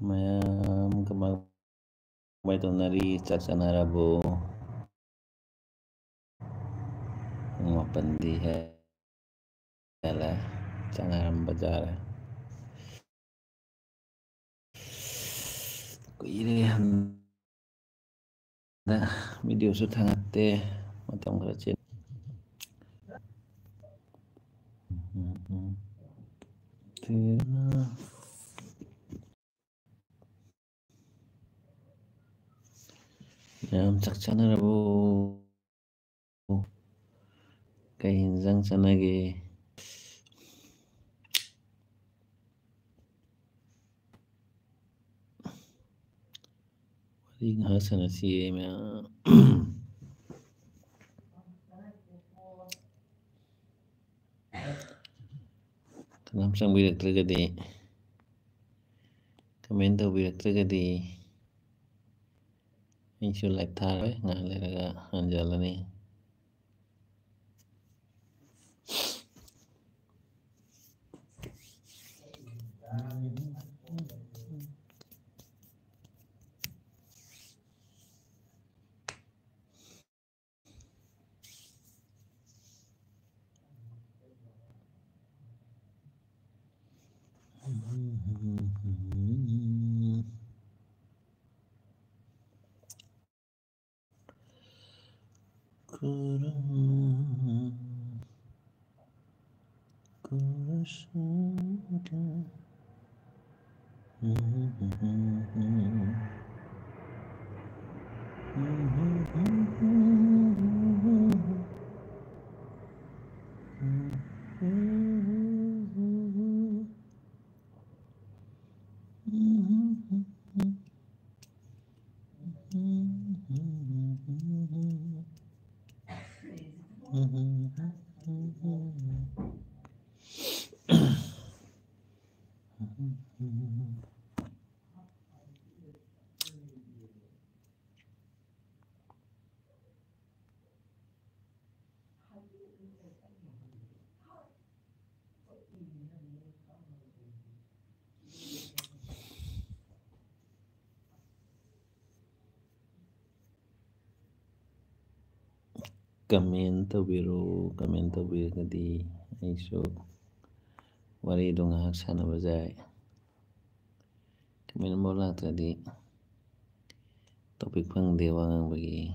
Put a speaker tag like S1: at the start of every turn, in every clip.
S1: Ma'am, kemay tonari Chachanarabo Mapandi है Chanaram Bazaar kuire handa video su thangate matam khara chen Ma'am Chachanarabo kay hinjang chanage wari nga sanasi ma'am kanam changbiraktragadi comment tawbiraktragadi aisu live tharoy nga leraga hanjalani comment tawbiragadi aisu wari do ngahak sanaba jay comment mo laktradi topik phangde wa ngangbagi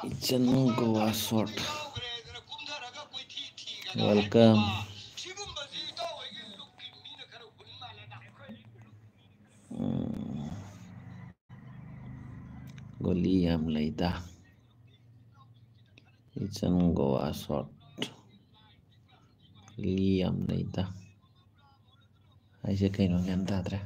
S1: Kitchen Goa sort. Welcome. Goli am laida. Kitchen Goa sort. Liam laida. Aise kaino gyan tadra.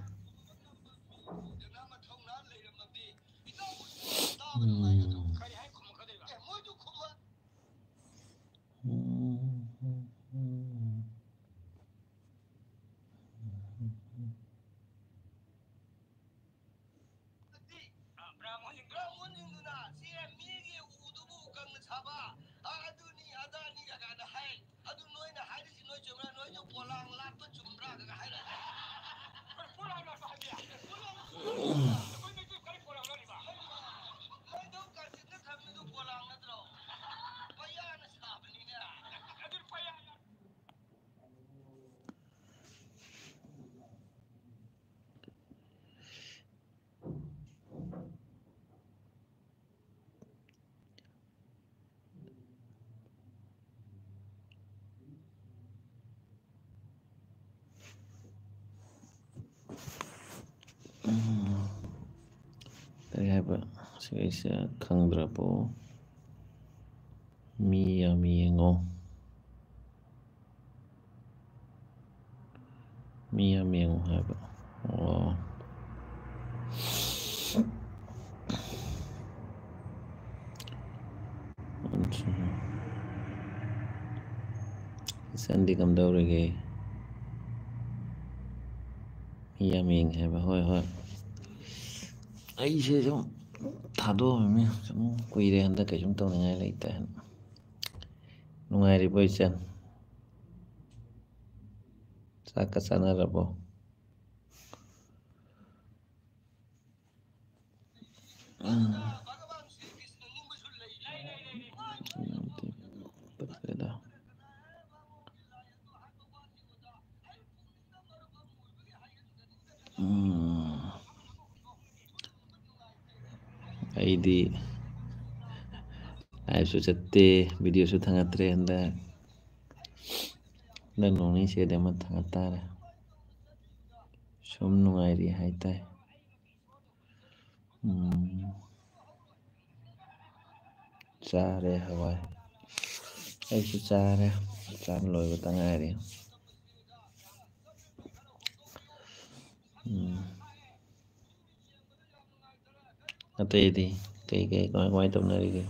S1: Kari haba sa khandra po Mia Miengo haba. Oh. Sandy kam daurege Mia Mieng haba hoi hoi. Aise jom thado me jom kuire handa ke jom tau ngai leita han. Nungai ri boy chan. Saka sana rabo. Aidi live su chatte video su thangatre handa na noni se de mat thangatare som nungai ri haitai chare hawai ai su chare chan loi ba tangai ri atei di kai koi tom na ri ke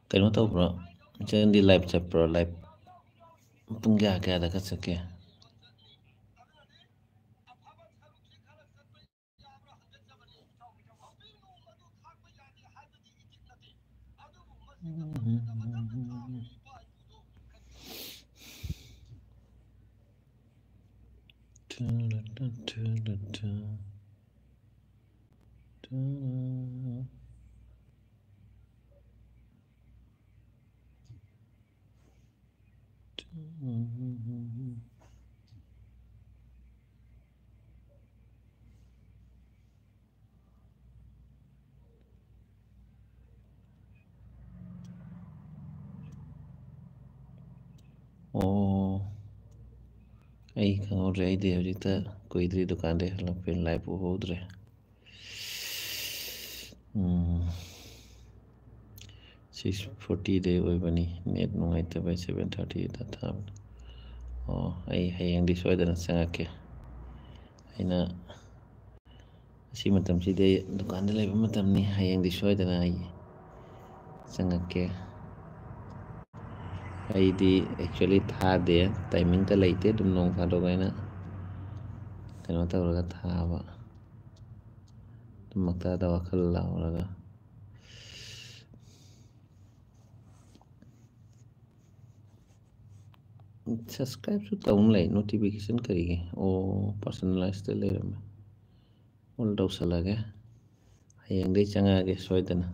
S1: kaino tau bro chen di live chat pro live pung kya da ka sake Oh, ay khangudre ay de hojita koidri dukan de halapin live uhodre. 6:40 de oibani net nungaitaba 7:30 da tham. Oh, ay hayangdi soidana sangake. Aina asi matamsida dukanda laiba matamni hayangdi soidana ay sangake. ꯑꯩꯗꯤ actually ꯊꯥꯗꯦ ꯇꯥꯏꯃꯤꯡꯒ ꯂꯩꯇꯦ ꯑꯗꯨꯝ ꯅꯣꯡ ꯐꯥꯗꯣꯛ ꯑꯩꯅ ꯀꯩꯅꯣ ꯇꯧꯔꯒ ꯊꯥꯕ ꯑꯗꯨꯝ ꯃꯛꯇꯗ ꯋꯥꯈꯜ ꯂꯥꯎꯔꯒ ꯁꯕꯁꯀ꯭ꯔꯥꯏꯕꯁꯨ ꯇꯧꯅ ꯂꯩ ꯅꯣꯇꯤꯐꯤꯀꯦꯁꯟ ꯀꯔꯤꯒꯤ ꯑꯣ ꯄꯥꯔꯁꯣꯅꯦꯂꯥꯏꯁꯇ ꯂꯩꯔꯝꯃꯦ ꯑꯣꯜ ꯇꯧꯁꯜꯂꯒꯦ ꯍꯌꯦꯡꯗꯩ ꯆꯪꯉꯛꯑꯒꯦ ꯁꯣꯏꯗꯅ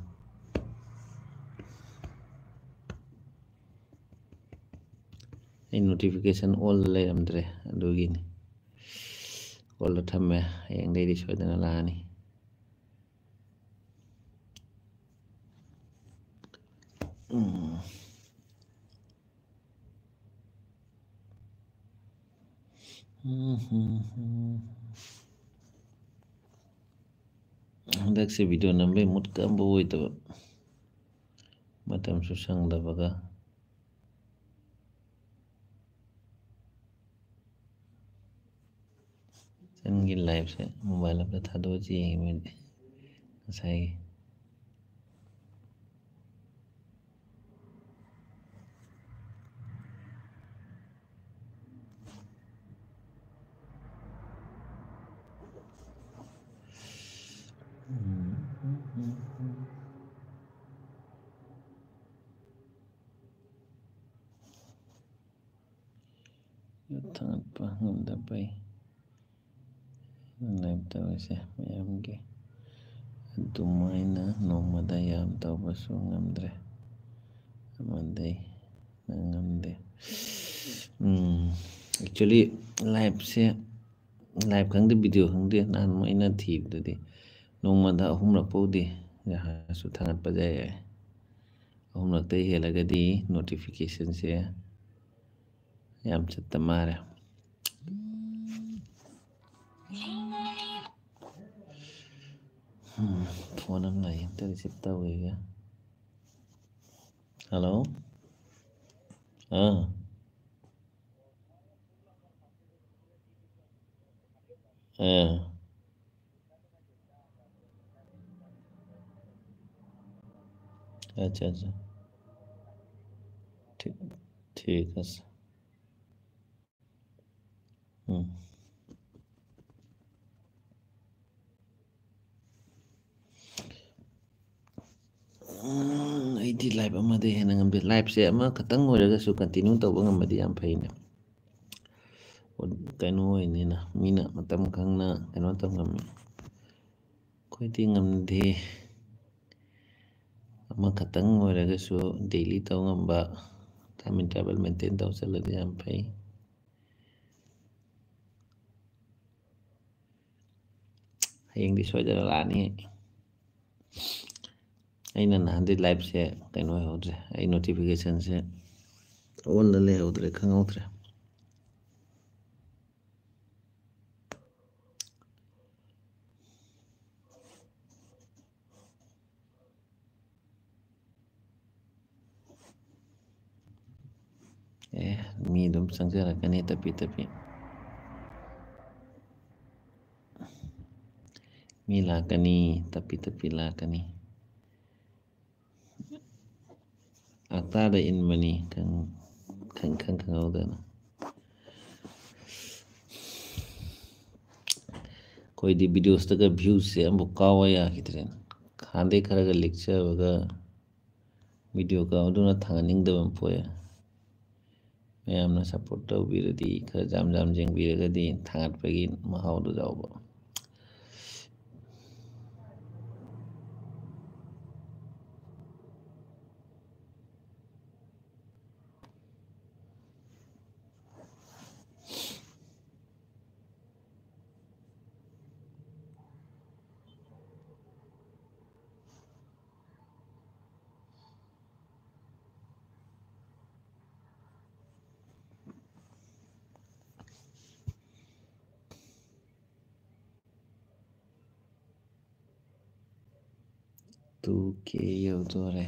S1: ꯑꯩ ꯅꯣꯇꯤꯐꯤꯀꯦꯁꯟ ꯑꯣꯜꯗ ꯂꯩꯔꯝꯗ꯭ꯔꯦ ꯑꯗꯨꯒꯤꯅꯤ ꯑꯣꯜꯗ ꯊꯝꯃꯦ ꯍꯌꯦꯡꯗꯩꯗꯤ ꯁꯣꯏꯗꯅ ꯂꯥꯛꯑꯅꯤ ꯍꯟꯗꯛꯁꯦ ꯚꯤꯗꯤꯑꯣ ꯅꯝꯕꯩ ꯃꯨꯠꯀ ꯑꯝꯕ ꯑꯣꯏꯗꯕ ꯃꯇꯝꯁꯨ ꯁꯪꯗꯕꯒ ꯆꯟꯒꯤ ꯂꯥꯏꯐꯁꯦ ꯃꯣꯕꯥꯏꯜ ꯑꯝꯗ ꯊꯥꯗꯣꯛꯑ ꯌꯦꯡꯉꯤꯕꯅꯤ ꯉꯁꯥꯏꯒꯤ ꯊꯥꯒꯠꯄ ꯉꯝꯗꯕꯩ ꯂꯥꯏꯚ ꯇꯧꯔꯤꯁꯦ ꯃꯌꯥꯝꯒꯤ ꯑꯗꯨꯃꯥꯏꯅ ꯅꯣꯡꯃꯗ ꯌꯥꯝ ꯇꯧꯕꯁꯨ ꯉꯝꯗ꯭ꯔꯦ ꯑꯃꯗꯩ ꯉꯝꯗꯦ ꯑꯦꯛꯆꯨꯋꯦꯂꯤ ꯂꯥꯏꯚꯁꯦ ꯂꯥꯏꯚ ꯈꯪꯗꯦ ꯚꯤꯗꯤꯑꯣ ꯈꯪꯗꯦ ꯅꯍꯥꯟꯃꯨꯛ ꯑꯩꯅ ꯊꯤꯕꯗꯗꯤ ꯅꯣꯡꯃꯗ 3ꯔꯛ ꯐꯥꯎꯗꯤ ꯖꯍꯥꯖꯁꯨ ꯊꯥꯒꯠꯄꯗ ꯌꯥꯏ 3ꯔꯛꯇꯩ ꯍꯦꯜꯂꯒꯗꯤ ꯅꯣꯇꯤꯐꯤꯀꯦꯁꯟꯁꯦ ꯌꯥꯝ ꯆꯠꯇ ꯃꯥꯜꯂꯦ ꯐꯣꯟ ꯑꯃ ꯂꯥꯛꯑꯦ ꯑꯝꯇ ꯔꯤꯁꯤꯞ ꯇꯧꯈꯤꯒꯦ ꯍꯜꯂꯣ আচ্ছা আচ্ছা ঠিক ঠিক আছে ꯑꯩꯗꯤ ꯂꯥꯏꯚ ꯑꯃꯗ ꯍꯦꯟꯅ ꯉꯝꯗꯦ ꯂꯥꯏꯚꯁꯦ ꯑꯃꯈꯛꯇꯪ ꯑꯣꯏꯔꯒꯁꯨ ꯀꯟꯇꯤꯅ꯭ꯌꯨ ꯇꯧꯕ ꯉꯝꯕꯗꯤ ꯌꯥꯝ ꯐꯩꯅꯦ ꯀꯩꯅꯣ ꯑꯣꯏꯅꯤꯅ ꯃꯤꯅ ꯃꯇꯝ ꯈꯪꯅ ꯀꯩꯅꯣ ꯇꯧ ꯉꯝꯃꯤ ꯑꯩꯈꯣꯏꯗꯤ ꯉꯝꯗꯦ ꯑꯃꯈꯛꯇꯪ ꯑꯣꯏꯔꯒꯁꯨ ꯗꯦꯂꯤ ꯇꯧ ꯉꯝꯕ ꯇꯥꯏꯝ ꯏꯟꯇꯔꯚꯦꯜ ꯃꯦꯟꯇꯦꯟ ꯇꯧ ꯆꯠꯂꯗꯤ ꯌꯥꯝ ꯐꯩ ꯍꯌꯦꯡꯗꯤ ꯁꯣꯏꯗꯅ ꯂꯥꯛꯑꯅꯤ ꯑꯩꯅ ꯅꯍꯥꯟꯗꯩ ꯂꯥꯏꯚꯁꯦ ꯀꯩꯅꯣ ꯑꯣꯏꯍꯧꯗ꯭ꯔꯦ ꯑꯩ ꯅꯣꯇꯤꯐꯤꯀꯦꯁꯟꯁꯦ ꯑꯣꯟꯗ ꯂꯩꯍꯧꯗ꯭ꯔꯦ ꯈꯪꯍꯧꯗ꯭ꯔꯦ ꯃꯤ ꯑꯗꯨꯝ ꯆꯪꯖꯔꯛꯀꯅꯤ ꯇꯞꯄꯤ ꯇꯞꯄꯤ ꯃꯤ ꯂꯥꯛꯀꯅꯤ ꯇꯞꯄꯤ ꯇꯞꯄꯤ ꯂꯥꯛꯀꯅꯤ ꯍꯞꯇꯥꯗ ꯏꯟꯕꯅꯤ ꯈꯪꯍꯧꯗꯅ ꯑꯩꯈꯣꯏꯗꯤ ꯚꯤꯗꯤꯑꯣꯁꯇꯒ ꯚ꯭ꯌꯨꯁꯦ ꯑꯃꯨꯛ ꯀꯥꯎꯕ ꯌꯥꯈꯤꯗ꯭ꯔꯦꯅ ꯍꯥꯟꯅꯗꯩ ꯈꯔꯒ ꯂꯤꯛꯆꯕꯒ ꯚꯤꯗꯤꯑꯣ ꯀꯥꯎꯗꯨꯅ ꯊꯥꯡꯒꯠꯅꯤꯡꯗꯕ ꯑꯃ ꯄꯣꯛꯑꯦ ꯃꯌꯥꯝꯅ ꯁꯞꯄꯣꯔꯠ ꯇꯧꯕꯤꯔꯗꯤ ꯈꯔ ꯖꯥꯝ ꯌꯦꯡꯕꯤꯔꯒꯗꯤ ꯊꯥꯒꯠꯄꯒꯤ ꯃꯍꯥꯎꯗꯨ ꯌꯥꯎꯕ 2K ꯌꯧꯗꯣꯔꯦ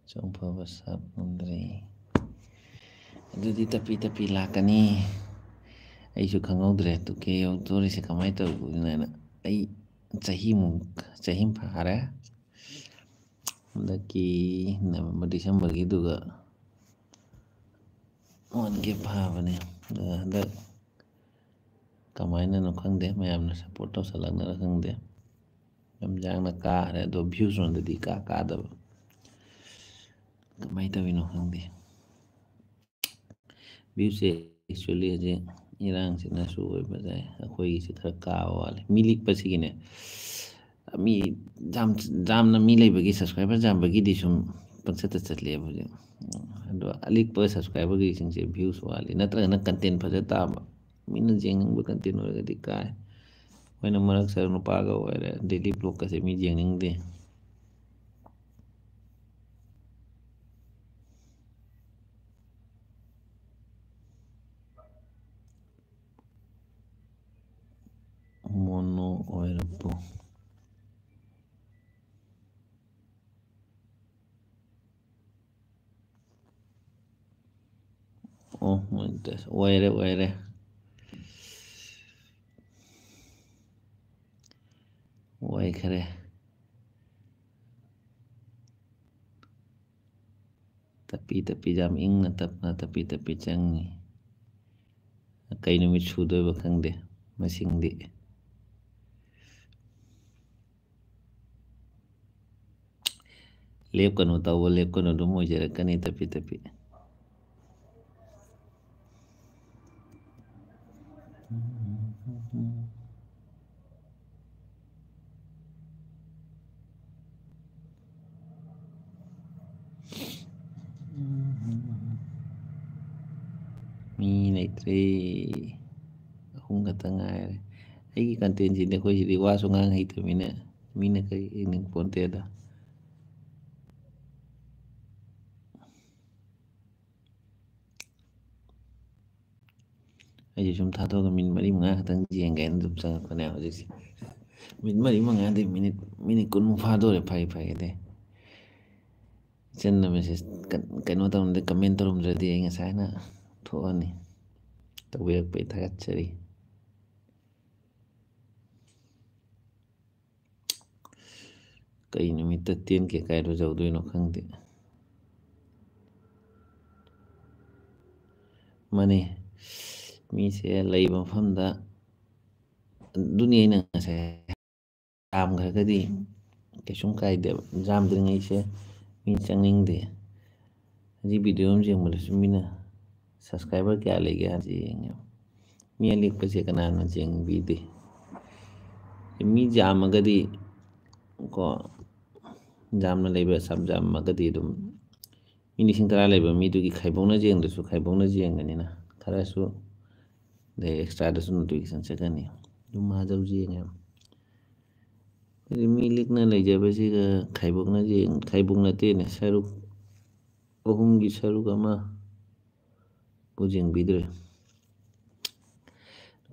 S1: ꯆꯣꯡꯐꯕ ꯁꯥꯞ ꯉꯝꯗ꯭ꯔꯦ ꯑꯗꯨꯗꯤ ꯇꯞꯄꯤ ꯂꯥꯛꯀꯅꯤ ꯑꯩꯁꯨ ꯈꯪꯍꯧꯗ꯭ꯔꯦ 2K ꯌꯧꯗꯣꯔꯤꯁꯦ ꯀꯃꯥꯏꯅ ꯇꯧꯗꯣꯏꯅꯣ ꯑꯩ ꯆꯍꯤ ꯐꯥꯔꯦ ꯍꯟꯗꯛꯀꯤ ꯅꯕꯦꯝꯕꯔ ꯗꯤꯁꯦꯝꯕꯔꯒꯤꯗꯨꯒ 1K ꯐꯥꯕꯅꯦ ꯍꯟꯗꯛ ꯀꯃꯥꯏꯅꯅꯣ ꯈꯪꯗꯦ ꯃꯌꯥꯝꯅ ꯁꯞꯄꯣꯔꯠ ꯇꯧꯁꯜꯂꯛꯅꯔ ꯈꯪꯗꯦ ꯌꯥꯝ ꯌꯥꯡꯅ ꯀꯥꯔꯦ ꯑꯗꯣ ꯚ꯭ꯌꯨꯁꯔꯣꯝꯗꯗꯤ ꯀꯥꯗꯕ ꯀꯃꯥꯏꯅ ꯇꯧꯔꯤꯅꯣ ꯈꯪꯗꯦ ꯚ꯭ꯌꯨꯁꯦ ꯑꯦꯛꯆꯨꯋꯦꯂꯤ ꯍꯧꯖꯤꯛ ꯏꯔꯥꯡꯁꯤꯅꯁꯨ ꯑꯣꯏꯕ ꯌꯥꯏ ꯑꯩꯈꯣꯏꯒꯤꯁꯤ ꯈꯔ ꯀꯥꯕ ꯋꯥꯠꯂꯦ ꯃꯤ ꯂꯤꯛꯄꯁꯤꯒꯤꯅꯦ ꯃꯤ ꯌꯥꯝꯅ ꯃꯤ ꯂꯩꯕꯒꯤ ꯁꯕꯁꯀ꯭ꯔꯥꯏꯕꯔ ꯌꯥꯝꯕꯒꯤꯗꯤ ꯁꯨꯝ ꯄꯪꯆꯠꯇ ꯆꯠꯂꯦꯕ ꯍꯧꯖꯤꯛ ꯑꯗꯣ ꯑꯂꯤꯛꯄ ꯁꯕꯁꯀ꯭ꯔꯥꯏꯕꯔꯒꯤꯁꯤꯡꯁꯦ ꯚ꯭ꯌꯨꯁ ꯋꯥꯠꯂꯤ ꯅꯠꯇ꯭ꯔꯒꯅ ꯀꯟꯇꯦꯟ ꯐꯖ ꯇꯥꯕ ꯃꯤꯅ ꯌꯦꯡꯅꯤꯡꯕ ꯀꯟꯇꯦꯟ ꯑꯣꯏꯔꯒꯗꯤ ꯀꯥꯏ ꯑꯩꯈꯣꯏꯅ ꯃꯔꯛ ꯁꯔꯛ ꯅꯨꯄꯥꯒ ꯑꯣꯏꯔꯦ ꯗꯦꯂꯤ ꯕ꯭ꯂꯣꯛꯀꯁꯦ ꯃꯤ ꯌꯦꯡꯅꯤꯡꯗꯦ ꯃꯣꯅꯣ ꯑꯣꯏꯔꯕꯣ ꯑꯣ ꯑꯣꯏꯔꯦ ꯑꯣꯏꯈꯔꯦ ꯇꯞꯄꯤ ꯌꯥꯝ ꯏꯪꯅ ꯇꯞꯅ ꯇꯞꯄꯤ ꯆꯪꯉꯤ ꯀꯩ ꯅꯨꯃꯤꯠ ꯁꯨꯗꯣꯏꯕ ꯈꯪꯗꯦ ꯃꯁꯤꯡꯗꯤ ꯂꯦꯞꯀꯅꯨ ꯇꯧꯕ ꯂꯦꯞꯀꯅꯨ ꯑꯗꯨꯝ ꯑꯣꯏꯖꯔꯛꯀꯅꯤ ꯇꯞꯄꯤ ꯃꯤ ꯂꯩꯇ꯭ꯔꯦ ꯑꯍꯨꯝ ꯈꯛꯇ ꯉꯥꯏꯔꯦ ꯑꯩꯒꯤ ꯀꯟꯇꯦꯟꯁꯤꯗꯤ ꯑꯩꯈꯣꯏꯁꯤꯗꯤ ꯋꯥꯁꯨ ꯉꯥꯡ ꯍꯩꯇꯕꯅꯤꯅ ꯃꯤꯅ ꯀꯔꯤ ꯌꯦꯡꯅꯤꯡ ꯄꯣꯟꯇꯦꯗ ꯑꯩꯁꯨ ꯁꯨꯝ ꯊꯥꯗꯣꯛꯑꯒ ꯃꯤꯅꯤꯠ 4-5 ꯈꯛꯇꯪ ꯌꯦꯡꯒꯦꯅ ꯑꯗꯨꯝ ꯆꯪꯉꯛꯄꯅꯦ ꯍꯧꯖꯤꯛꯁꯦ ꯃꯤꯅꯤꯠ 4-5ꯗꯤ ꯃꯤꯅꯤꯠ 10 ꯐꯥꯗꯣꯔꯦ ꯐꯩ ꯏꯆꯟꯅ ꯃꯦꯁꯦꯖ ꯀꯩꯅꯣ ꯇꯧꯔꯝꯗ꯭ꯔꯗꯤ ꯀꯃꯦꯟ ꯇꯧꯔꯝꯗ꯭ꯔꯗꯤ ꯑꯩ ꯉꯁꯥꯏꯅ ꯊꯣꯛꯑꯅꯤ ꯇꯧꯕꯤꯔꯛꯄꯩ ꯊꯥꯒꯠꯆꯔꯤ ꯀꯩ ꯅꯨꯃꯤꯠꯇ 10K ꯀꯥꯏꯗꯣ ꯌꯧꯗꯣꯏꯅꯣ ꯈꯪꯗꯦ ꯃꯥꯅꯤ ꯃꯤꯁꯦ ꯂꯩꯕ ꯃꯐꯝꯗ ꯑꯗꯨꯅꯤ ꯑꯩꯅ ꯉꯁꯥꯏ ꯌꯥꯝꯈ꯭ꯔꯒꯗꯤ ꯀꯩꯁꯨꯝ ꯀꯥꯏꯗꯦꯕ ꯌꯥꯝꯗ꯭ꯔꯤꯉꯩꯁꯦ ꯃꯤ ꯆꯪꯅꯤꯡꯗꯦ ꯍꯧꯖꯤꯛ ꯚꯤꯗꯤꯑꯣ ꯑꯃ ꯌꯦꯡꯕꯗꯁꯨ ꯃꯤꯅ ꯁꯕꯁꯀ꯭ꯔꯥꯏꯕꯔ ꯀꯌꯥ ꯂꯩꯒꯦ ꯍꯥꯏꯕꯁꯤ ꯌꯦꯡꯉꯦꯕ ꯃꯤ ꯑꯂꯤꯛꯄꯁꯦ ꯀꯅꯥꯅ ꯌꯦꯡꯕꯤꯗꯦ ꯃꯤ ꯌꯥꯝꯃꯒꯗꯤ ꯀꯣ ꯌꯥꯝꯅ ꯂꯩꯕ ꯁꯕ ꯌꯥꯝꯃꯒꯗꯤ ꯑꯗꯨꯝ ꯃꯤ 10,000 ꯂꯩꯕ ꯃꯤꯗꯨꯒꯤ ꯈꯥꯏꯕꯣꯛꯅ ꯌꯦꯡꯗ꯭ꯔꯁꯨ ꯈꯥꯏꯕꯣꯛꯅ ꯌꯦꯡꯒꯅꯤꯅ ꯈꯔꯁꯨ ꯑꯗꯩ ꯑꯦꯛꯁꯇ꯭ꯔꯥꯗꯁꯨ ꯅꯣꯇꯤꯐꯤꯀꯦꯁꯟ ꯆꯠꯀꯅꯤ ꯑꯗꯨꯝ ꯃꯍꯥꯖꯧ ꯌꯦꯡꯉꯦꯕ ꯍꯥꯏꯗꯤ ꯃꯤ ꯂꯤꯛꯅ ꯂꯩꯖꯕꯁꯤꯒ ꯈꯥꯏꯕꯣꯛ ꯅꯠꯇꯦꯅꯦ ꯁꯔꯨꯛ 3ꯒꯤ ꯁꯔꯨꯛ 1 ꯕꯨ ꯌꯦꯡꯕꯤꯗ꯭ꯔꯦ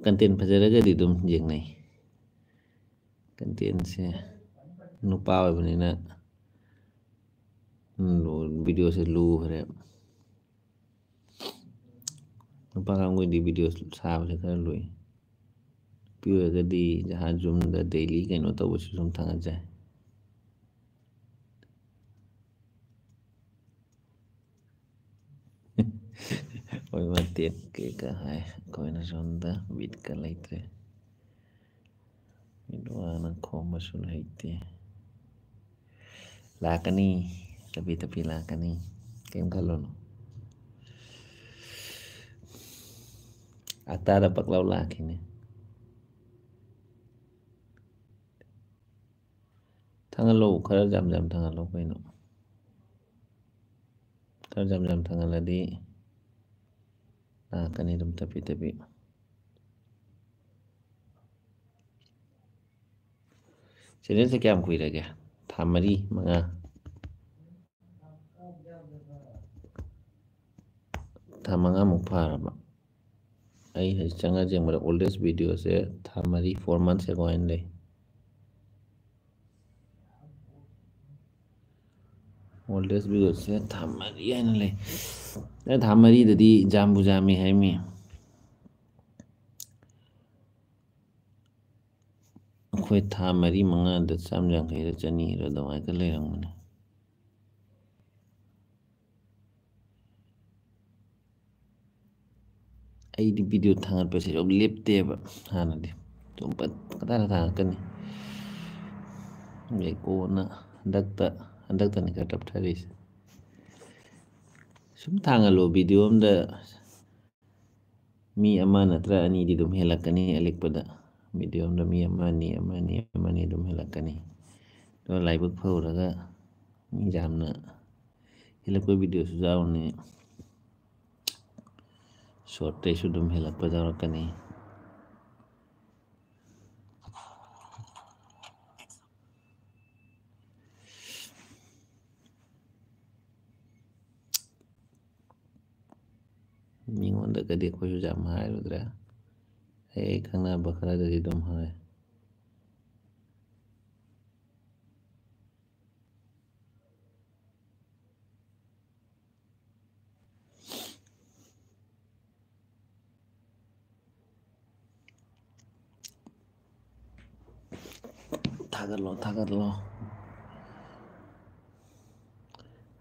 S1: ꯀꯟꯇꯦꯟ ꯐꯖꯔꯒꯗꯤ ꯑꯗꯨꯝ ꯌꯦꯡꯅꯩ ꯀꯟꯇꯦꯟꯁꯦ ꯅꯨꯄꯥ ꯑꯣꯏꯕꯅꯤꯅ ꯚꯤꯗꯤꯑꯣꯁꯦ ꯂꯨꯈ꯭ꯔꯦ ꯅꯨꯄꯥ ꯀꯥꯡꯕꯨꯗꯤ ꯚꯤꯗꯤꯑꯣ ꯁꯥꯕꯁꯦ ꯈꯔ ꯂꯨꯏ ꯅꯨꯄꯤ ꯑꯣꯏꯔꯒꯗꯤ ꯖꯍꯥꯟ ꯖꯨꯝꯗ ꯗꯦꯂꯤ ꯀꯩꯅꯣ ꯇꯧꯕꯁꯨ ꯁꯨꯝ ꯊꯥꯒꯠ ꯌꯥꯏ ꯑꯣꯏꯕ 10Kꯒ ꯍꯥꯏ ꯑꯩꯈꯣꯏꯅ ꯁꯣꯝꯗ ꯕꯤꯠꯀ ꯂꯩꯇ꯭ꯔꯦ ꯃꯤꯠ ꯋꯥꯅ ꯈꯣꯝꯕꯁꯨ ꯍꯩꯇꯦ ꯂꯥꯛꯀꯅꯤ ꯇꯞꯄꯤ ꯂꯥꯛꯀꯅꯤ ꯀꯩꯝ ꯈꯜꯂꯨꯅꯨ ꯍꯞꯇꯥꯗ ꯄꯛꯂꯥꯎ ꯂꯥꯛꯈꯤꯅꯤ ꯊꯥꯡꯒꯠꯂꯣ ꯈꯔ ꯌꯥꯝ ꯊꯥꯡꯒꯠꯂꯣ ꯀꯩꯅꯣ ꯈꯔ ꯌꯥꯝ ꯊꯥꯡꯒꯠꯂꯗꯤ ꯂꯥꯛꯀꯅꯤ ꯑꯗꯨꯝ ꯇꯞꯄꯤ ꯆꯦꯅꯦꯜꯁꯦ ꯀꯌꯥꯝ ꯀꯨꯏꯔꯒꯦ ꯊꯥ 4-5 ꯊꯥ 5 ꯐꯥꯔꯕ ꯑꯩ ꯍꯧꯖꯤꯛ ꯆꯪꯉ ꯌꯦꯡꯕꯗ ꯑꯣꯜꯗꯦꯁ ꯚꯤꯗꯤꯑꯣꯁꯦ ꯊꯥ 4 months ꯑꯦꯒꯣ ꯍꯥꯏꯅ ꯂꯩ oldest video se thá mari haina lei thá mari dadi jambu jami haimi ꯑꯩꯈꯣꯏ ꯊꯥ ꯃꯔꯤ ꯃꯉꯥꯗ 150ꯗ 200ꯔ ꯑꯗꯨꯃꯥꯏꯅ ꯂꯩꯔꯝꯒꯅꯤ ꯑꯩꯗꯤ ꯚꯤꯗꯤꯑꯣ ꯊꯥꯒꯠꯄꯁꯦ ꯌꯥꯝ ꯂꯦꯞꯇꯦꯕ ꯍꯥꯟꯅꯗꯤ ꯑꯗꯨꯝ ꯀꯗꯥꯏꯗ ꯊꯥꯒꯠꯀꯅꯤ ꯑꯗꯩ ꯀꯣꯟꯅ ꯍꯟꯗꯛꯇꯅꯤ ꯈꯔ ꯇꯞꯊꯔꯤꯁꯦ ꯁꯨꯝ ꯊꯥꯒꯠꯂꯣ ꯚꯤꯗꯤꯑꯣ ꯑꯝꯗ ꯃꯤ ꯑꯃ ꯅꯠꯇ꯭ꯔ ꯑꯅꯤꯗꯤ ꯑꯗꯨꯝ ꯍꯦꯜꯂꯛꯀꯅꯤ ꯑꯂꯤꯛꯄꯗ ꯚꯤꯗꯤꯑꯣ ꯑꯝꯗ ꯃꯤ ꯑꯃ ꯑꯅꯤ ꯑꯗꯨꯝ ꯍꯦꯜꯂꯛꯀꯅꯤ ꯑꯗꯨꯒ ꯂꯥꯏꯕꯛ ꯐꯔꯨꯔꯒ ꯃꯤ ꯌꯥꯝꯅ ꯍꯦꯜꯂꯛꯄ ꯚꯤꯗꯤꯑꯣꯁꯨ ꯌꯥꯎꯔꯅꯤ ꯁꯣꯔꯠꯇꯩꯁꯨ ꯑꯗꯨꯝ ꯍꯦꯜꯂꯛꯄ ꯌꯥꯎꯔꯛꯀꯅꯤ ꯃꯤꯉꯣꯟꯗꯒꯗꯤ ꯑꯩꯈꯣꯏꯁꯨ ꯌꯥꯝ ꯍꯥꯏꯔꯨꯗ꯭ꯔꯦ ꯑꯩ ꯈꯪꯅꯕ ꯈꯔꯗꯗꯤ ꯑꯗꯨꯝ ꯍꯥꯏ ꯊꯥꯒꯠꯂꯣ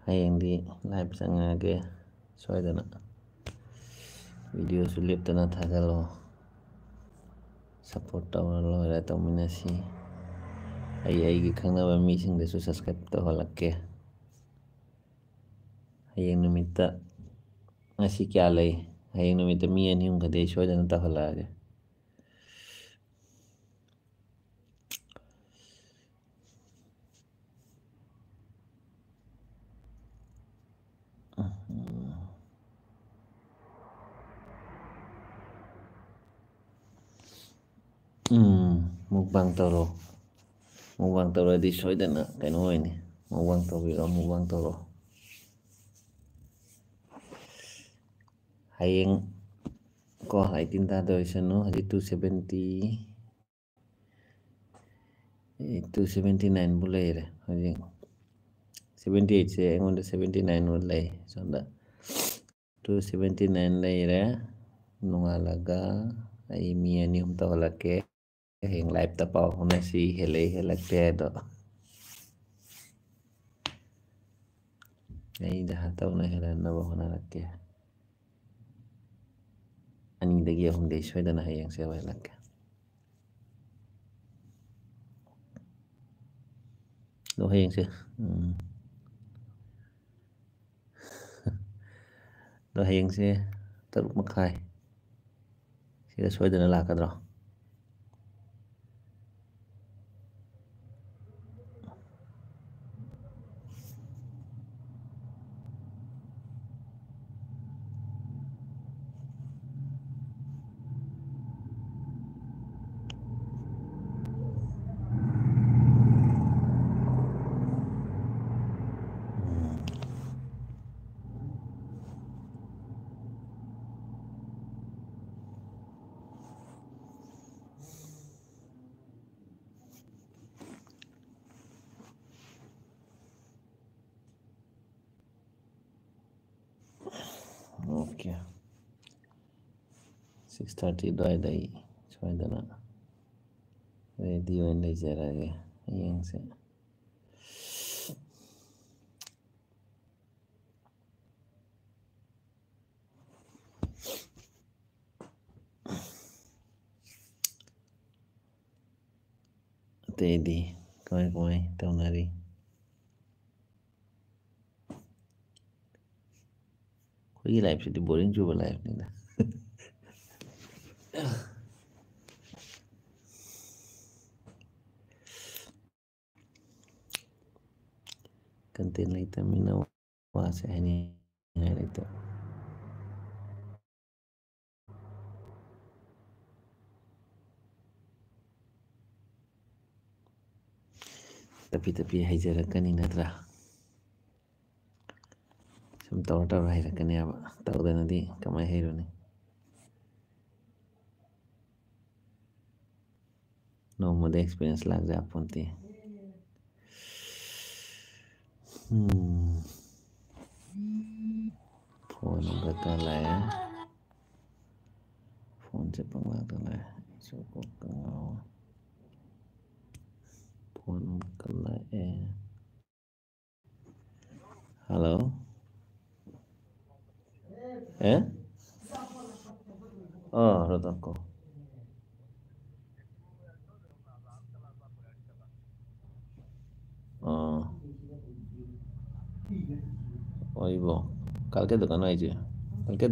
S1: ꯍꯌꯦꯡꯗꯤ ꯂꯥꯏꯚ ꯆꯪꯉꯛꯑꯒꯦ ꯁꯣꯏꯗꯅ ꯚꯤꯗꯤꯑꯣꯁꯨ ꯂꯦꯞꯇꯅ ꯊꯥꯒꯠꯂꯣ ꯁꯞꯄꯣꯔꯠ ꯇꯧꯔ ꯂꯣꯏꯔꯦ ꯇꯧꯃꯤꯟꯅꯁꯤ ꯑꯩꯒꯤ ꯈꯪꯅꯕ ꯃꯤꯁꯤꯡꯗꯁꯨ ꯁꯕꯁꯀ꯭ꯔꯥꯏꯕ ꯇꯧꯍꯜꯂꯛꯀꯦ ꯍꯌꯦꯡ ꯅꯨꯃꯤꯠꯇ ꯉꯁꯤ ꯀꯌꯥ ꯂꯩ ꯍꯌꯦꯡ ꯅꯨꯃꯤꯠꯇ ꯃꯤ 2-3ꯈꯛꯇꯤ ꯑꯩ ꯁꯣꯏꯗꯅ ꯇꯧꯍꯜꯂꯛꯑꯒꯦ ꯃꯨꯛꯕꯥꯡ ꯇꯧꯔꯣ ꯃꯨꯛꯕꯥꯡ ꯇꯧꯔꯗꯤ ꯁꯣꯏꯗꯅ ꯀꯩꯅꯣ ꯑꯣꯏꯅꯤ ꯃꯨꯛꯕꯥꯡ ꯇꯧꯕꯤꯔꯣ ꯃꯨꯛꯕꯥꯡ ꯇꯧꯔꯣ ꯍꯌꯦꯡ ꯀꯣ 18 ꯇꯥꯗꯣꯏꯁꯅꯨ ꯍꯧꯖꯤꯛ 279ꯕꯨ ꯂꯩꯔꯦ ꯍꯧꯖꯤꯛ 78ꯁꯦ ꯑꯩꯉꯣꯟꯗ 79 ꯂꯩ ꯁꯣꯝꯗ 279 ꯂꯩꯔꯦ ꯅꯣꯡꯉꯥꯜꯂꯒ ꯑꯩ ꯃꯤ 2-3 ꯇꯧꯍꯜꯂꯛꯀꯦ ꯍꯌꯦꯡ ꯂꯥꯏꯚꯇ ꯄꯥꯎ ꯐꯥꯎꯅꯁꯤ ꯍꯦꯜꯂꯛꯇꯦ ꯍꯥꯏꯗꯣ ꯑꯩ ꯖꯍꯥ ꯇꯧꯅ ꯍꯦꯜꯍꯟꯅꯕ ꯍꯣꯠꯅꯔꯛꯀꯦ 2-3 ꯁꯣꯏꯗꯅ ꯍꯌꯦꯡꯁꯦ ꯑꯣꯏꯍꯜꯂꯛꯀꯦ ꯑꯗꯣ ꯍꯌꯦꯡꯁꯦ ꯑꯗꯣ ꯍꯌꯦꯡꯁꯦ 3:30 ꯁꯤꯗ ꯁꯣꯏꯗꯅ ꯂꯥꯛꯀꯗ꯭ꯔꯣ ꯑꯣꯀꯦ 6:30 ꯑꯗꯨꯋꯥꯏꯗ ꯑꯩ ꯁꯣꯏꯗꯅ ꯔꯦꯗꯤ ꯑꯣꯏꯅ ꯂꯩꯖꯔꯒꯦ ꯍꯌꯦꯡꯁꯦ ꯑꯇꯩꯗꯤ ꯀꯃꯥꯏ ꯇꯧꯅꯔꯤ ꯑꯩꯈꯣꯏꯒꯤ ꯂꯥꯏꯐꯁꯤꯗꯤ ꯕꯣꯔꯤꯡ ꯆꯨꯕ ꯂꯥꯏꯐꯅꯤꯗ ꯀꯟꯇꯦꯟ ꯂꯩꯇꯕꯅꯤꯅ ꯋꯥꯁꯦ ꯍꯥꯏꯅꯤꯡꯉꯥꯏ ꯂꯩꯇꯕ ꯇꯞꯄꯤ ꯍꯩꯖꯔꯛꯀꯅꯤ ꯅꯠꯇ꯭ꯔꯥ ꯁꯨꯝ ꯇꯧꯔ ꯍꯩꯔꯛꯀꯅꯦꯕ ꯇꯧꯗꯅꯗꯤ ꯀꯃꯥꯏ ꯍꯩꯔꯨꯅꯤ ꯅꯣꯡꯃꯗ ꯑꯦꯛꯁꯄꯤꯔꯤꯌꯦꯟꯁ ꯂꯥꯛ ꯌꯥꯄꯣꯟꯇꯦ फोन बता लाया फोन से पंगा तो लाया इसको फोन कर लाया hello eh oh rotanko oh oh ibo kalke dukano aja kalke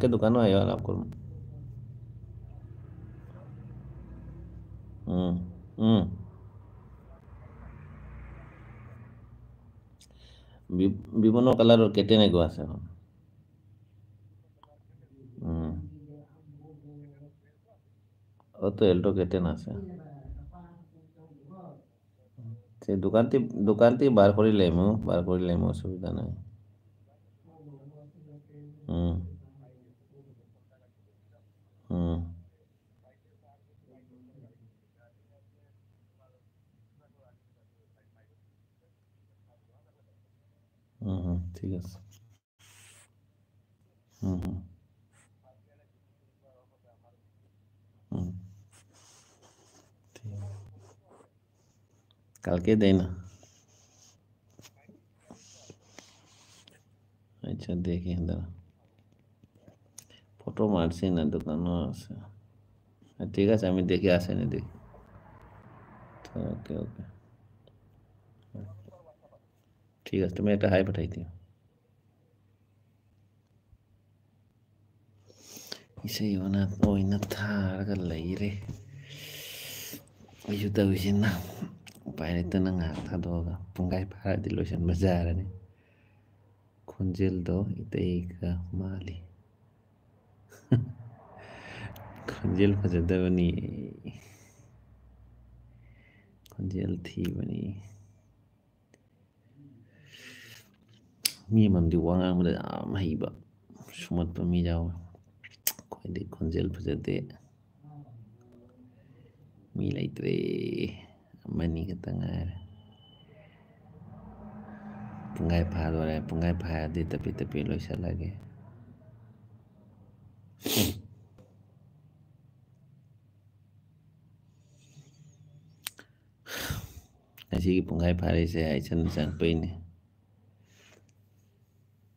S1: dukano ayo alam kur hmm hmm বিভিন্ন কালাৰৰ কেটে নাই গো আছে এখন ও তো এল্টো কেটে না আছে সে দোকানটি বার করিলে অসুবিধা নাই হুম হুম হুম ঠিক আছে হুম হুম ঠিক আছে কালকে দেয় না আচ্ছা দেখি দাঁড়া ফটো মারছি না দোকানও আছে ঠিক আছে আমি দেখে আসেনি দেখি ওকে ওকে ঠিক আছে তুমি একটা হাই পাঠাই দিও isay oyna thaarga layre ayu tawsina pairita na nga thadoga pungai paradi lotion bazarani khunjeldo itaiga mali khunjel fajadabani khunjel thibani mi amamdi wangang bada yam haiba sumatpa mi jawa khoidi khunjel fajade mi laitre amani khata ngara pungai phadore pungai phadi tapi loisalage Asigi pungai pharise ai chan paine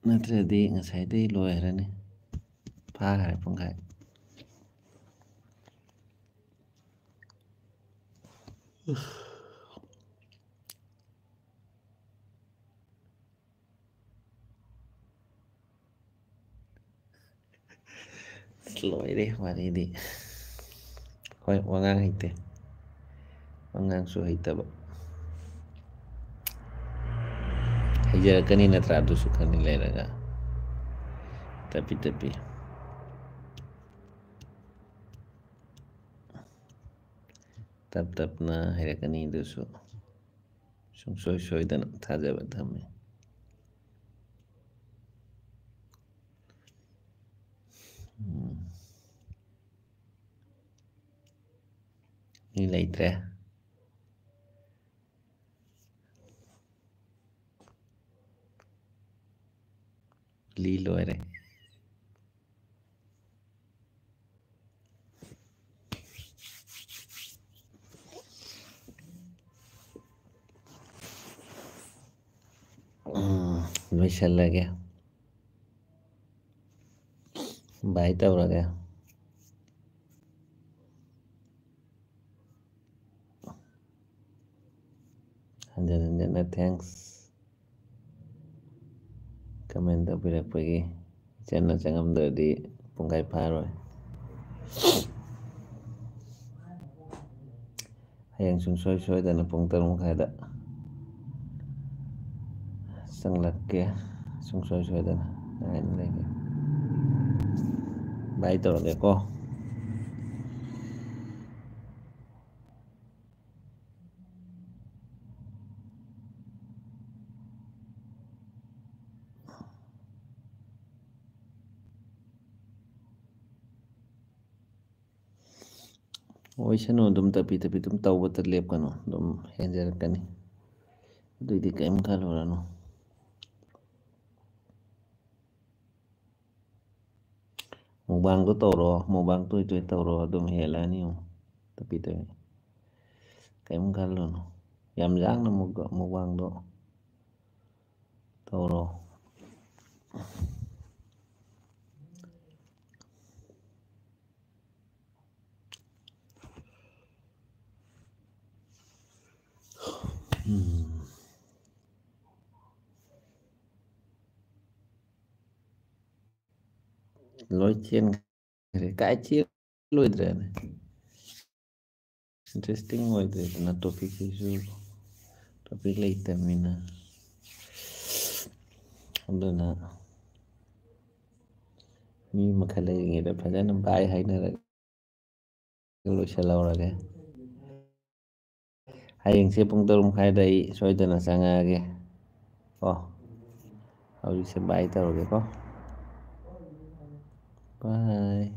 S1: natradi ngasaidai loirane phare pungai loire waridi hoi wangang hite wangang su hitaba hajarakani natra adu sukani leraga tapi tap na hajarakani dusu sung soy dan thajaba thame nilai tre lilo ere loisalage bai tauraga hanjana thanks comment tapirakpagi channel changamdadi pungai pharoi hayang sungsoi dana pung 3:30 sanglakke sungsoi dana ngain lagi bai tauraga ko oisano dum tapi dum tawbata lepkano dum henjarakani aduidi kaim kalorano ꯃꯨꯛꯕꯥꯡꯗꯣ ꯇꯧꯔꯣ, mukbang ꯇꯣꯏ ꯇꯣꯏ ꯇꯧꯔꯣ, ꯑꯗꯨꯝ ꯍꯦꯜꯂꯛꯑꯅꯤ ꯌꯦꯡꯉꯣ ꯇꯞꯄꯤ ꯇꯞꯄꯤ ꯀꯩꯝ ꯈꯜꯂꯨꯅꯨ ꯌꯥꯝ ꯌꯥꯡꯅ ꯃꯨꯛꯕꯥꯡꯗꯣ ꯇꯧꯔꯣ. ꯂꯣꯏ ꯆꯦꯟꯈ꯭ꯔꯦ ꯀꯥꯏ ꯆꯦꯜꯂꯣꯏꯗ꯭ꯔꯦꯅꯦ ꯏꯟꯇꯔꯦꯁꯇꯤꯡ ꯑꯣꯏꯗ꯭ꯔꯦꯗꯅ ꯇꯣꯄꯤꯛꯁꯤꯁꯨ ꯇꯣꯄꯤꯛ ꯂꯩꯇꯕꯅꯤꯅ ꯑꯗꯨꯅ ꯃꯤ ꯃꯈꯜ ꯂꯩꯔꯤꯉꯩꯗ ꯐꯖꯅ ꯕꯥꯏ ꯍꯥꯏꯅꯔꯒ ꯂꯣꯏꯁꯤꯜꯍꯧꯔꯒꯦ. ꯍꯌꯦꯡꯁꯦ ꯄꯨꯡ 6 ꯃꯈꯥꯏꯗ ꯑꯩ ꯁꯣꯏꯗꯅ ꯆꯪꯉꯛꯑꯒꯦ ꯀꯣ. ꯍꯧꯖꯤꯛꯁꯦ ꯕꯥꯏ ꯇꯧꯔꯒꯦꯀꯣ. ꯕꯥꯏ.